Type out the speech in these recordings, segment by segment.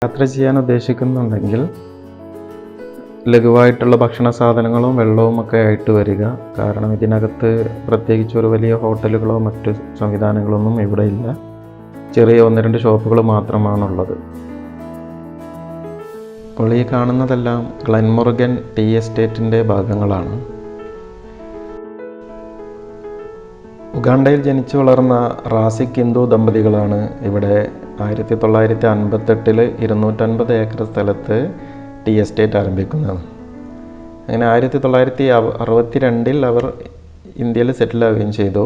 യാത്ര ചെയ്യാൻ ഉദ്ദേശിക്കുന്നുണ്ടെങ്കിൽ ലഘുവായിട്ടുള്ള ഭക്ഷണ സാധനങ്ങളും വെള്ളവും ഒക്കെ ആയിട്ട് വരിക. കാരണം ഇതിനകത്ത് പ്രത്യേകിച്ച് ഒരു വലിയ ഹോട്ടലുകളോ മറ്റ് സംവിധാനങ്ങളൊന്നും ഇവിടെ ഇല്ല. ചെറിയ 1-2 ഷോപ്പുകൾ മാത്രമാണുള്ളത്. അപ്പോൾ ഈ കാണുന്നതെല്ലാം ഗ്ലെൻമോർഗൻ ടീ എസ്റ്റേറ്റിൻ്റെ ഭാഗങ്ങളാണ്. ഉഗാണ്ടയിൽ ജനിച്ചു വളർന്ന റാസിക് ഹിന്ദു ദമ്പതികളാണ് ഇവിടെ 1958 250 ഏക്കർ സ്ഥലത്ത് ടീ എസ്റ്റേറ്റ് ആരംഭിക്കുന്നത്. അങ്ങനെ 1962 അവർ ഇന്ത്യയിൽ സെറ്റിലാവുകയും ചെയ്തു.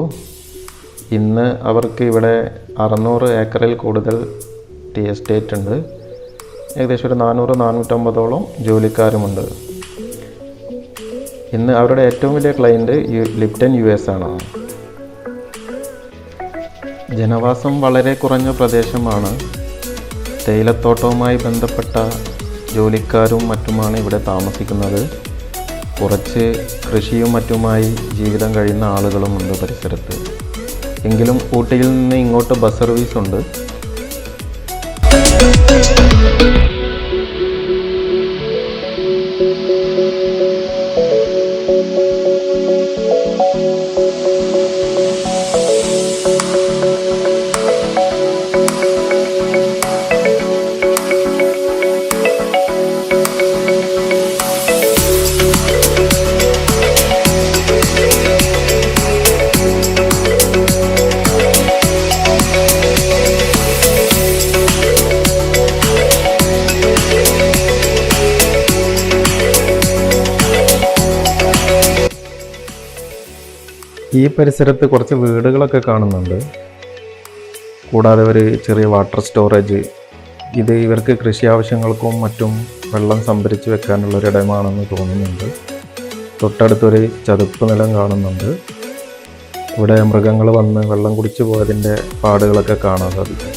ഇന്ന് അവർക്ക് ഇവിടെ 600 ഏക്കറിൽ കൂടുതൽ ടീ എസ്റ്റേറ്റ് ഉണ്ട്. ഏകദേശം ഒരു 400-450 ജോലിക്കാരുമുണ്ട്. ഇന്ന് അവരുടെ ഏറ്റവും വലിയ ക്ലയൻറ്റ് ലിപ്റ്റൺ US ആണ്. ജനവാസം വളരെ കുറഞ്ഞ പ്രദേശമാണ്. തേയിലത്തോട്ടവുമായി ബന്ധപ്പെട്ട ജോലിക്കാരും മറ്റുമാണ് ഇവിടെ താമസിക്കുന്നത്. കുറച്ച് കൃഷിയും മറ്റുമായി ജീവിതം കഴിയുന്ന ആളുകളുമുണ്ട് പരിസരത്ത്. എങ്കിലും ഊട്ടിയിൽ നിന്ന് ഇങ്ങോട്ട് ബസ് സർവീസ് ഉണ്ട്. ഈ പരിസരത്ത് കുറച്ച് വീടുകളൊക്കെ കാണുന്നുണ്ട്. കൂടാതെ ഒരു ചെറിയ വാട്ടർ സ്റ്റോറേജ്. ഇത് ഇവർക്ക് കൃഷി ആവശ്യങ്ങൾക്കും മറ്റും വെള്ളം സംഭരിച്ച് വെക്കാനുള്ള ഒരിടമാണെന്ന് തോന്നുന്നുണ്ട്. തൊട്ടടുത്തൊരു ചതുപ്പ് നിലം കാണുന്നുണ്ട്. ഇവിടെ മൃഗങ്ങൾ വന്ന് വെള്ളം കുടിച്ചു പോയതിൻ്റെ പാടുകളൊക്കെ കാണാൻ സാധിക്കും.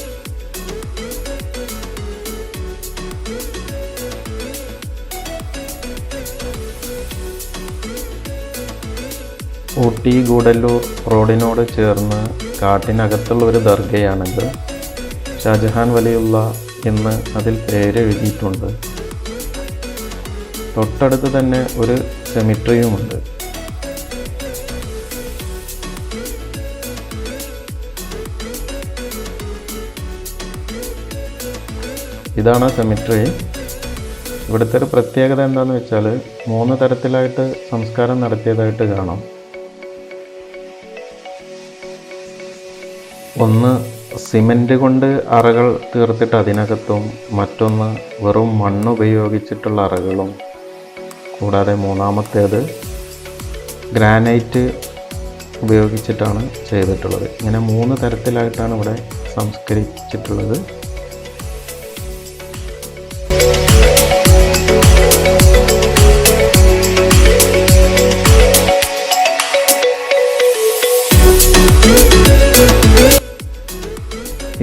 ഊട്ടി ഗൂഡല്ലൂർ റോഡിനോട് ചേർന്ന് കാട്ടിനകത്തുള്ള ഒരു ദർഗയാണിത്. ഷാജഹാൻ വലിയുള്ള എന്ന് അതിൽ പേരെഴുതിയിട്ടുണ്ട്. തൊട്ടടുത്ത് തന്നെ ഒരു സെമിട്രിയുമുണ്ട്. ഇതാണ് സെമിട്രി. ഇവിടുത്തെ ഒരു പ്രത്യേകത എന്താണെന്ന് വെച്ചാൽ 3 തരത്തിലായിട്ട് സംസ്കാരം നടത്തിയതായിട്ട് കാണാം. ഒന്ന് സിമൻറ്റ് കൊണ്ട് അറകൾ തീർത്തിട്ട് അതിനകത്തും, മറ്റൊന്ന് വെറും മണ്ണ് ഉപയോഗിച്ചിട്ടുള്ള അറകളും, കൂടാതെ മൂന്നാമത്തേത് ഗ്രാനൈറ്റ് ഉപയോഗിച്ചിട്ടാണ് ചെയ്തിട്ടുള്ളത്. ഇങ്ങനെ 3 തരത്തിലായിട്ടാണ് ഇവിടെ സംസ്കരിച്ചിട്ടുള്ളത്.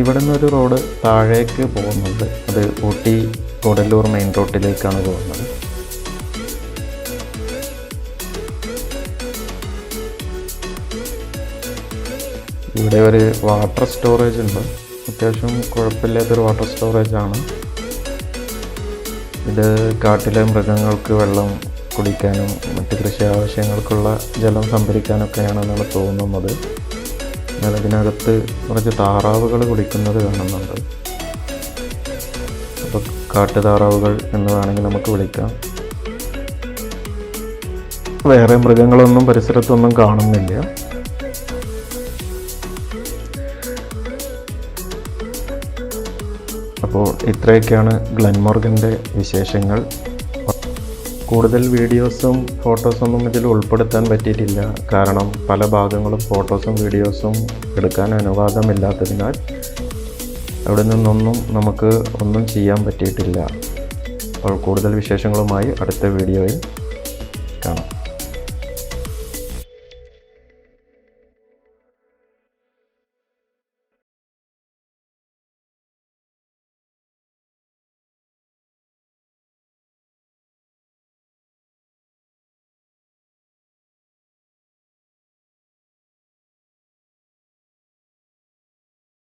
ഇവിടെ നിന്നൊരു റോഡ് താഴേക്ക് പോകുന്നുണ്ട്. അത് ഊട്ടി ഗൂഡല്ലൂർ മെയിൻ റോഡിലേക്കാണ് പോകുന്നത്. ഇവിടെ ഒരു വാട്ടർ സ്റ്റോറേജ് ഉണ്ട്. അത്യാവശ്യം കുഴപ്പമില്ലാത്തൊരു വാട്ടർ സ്റ്റോറേജാണ്. ഇത് കാട്ടിലെ മൃഗങ്ങൾക്ക് വെള്ളം കുടിക്കാനും മറ്റ് കൃഷി ആവശ്യങ്ങൾക്കുള്ള ജലം സംഭരിക്കാനൊക്കെയാണെന്നാണ് തോന്നുന്നത്. എന്നാൽ അതിനകത്ത് കുറച്ച് താറാവുകൾ കുടിക്കുന്നത് കാണുന്നുണ്ട്. അപ്പോൾ കാട്ടുതാറാവുകൾ എന്ന് വേണമെങ്കിൽ നമുക്ക് വിളിക്കാം. വേറെ മൃഗങ്ങളൊന്നും പരിസരത്തൊന്നും കാണുന്നില്ല. അപ്പോൾ ഇത്രയൊക്കെയാണ് ഗ്ലെൻമോർഗൻ്റെ വിശേഷങ്ങൾ. കൂടുതൽ വീഡിയോസും ഫോട്ടോസൊന്നും ഇതിൽ ഉൾപ്പെടുത്താൻ പറ്റിയിട്ടില്ല. കാരണം പല ഭാഗങ്ങളും ഫോട്ടോസും വീഡിയോസും എടുക്കാൻ അനുവാദമില്ലാത്തതിനാൽ അവിടെ നിന്നൊന്നും നമുക്ക് ഒന്നും ചെയ്യാൻ പറ്റിയിട്ടില്ല. അപ്പോൾ കൂടുതൽ വിശേഷങ്ങളുമായി അടുത്ത വീഡിയോയിൽ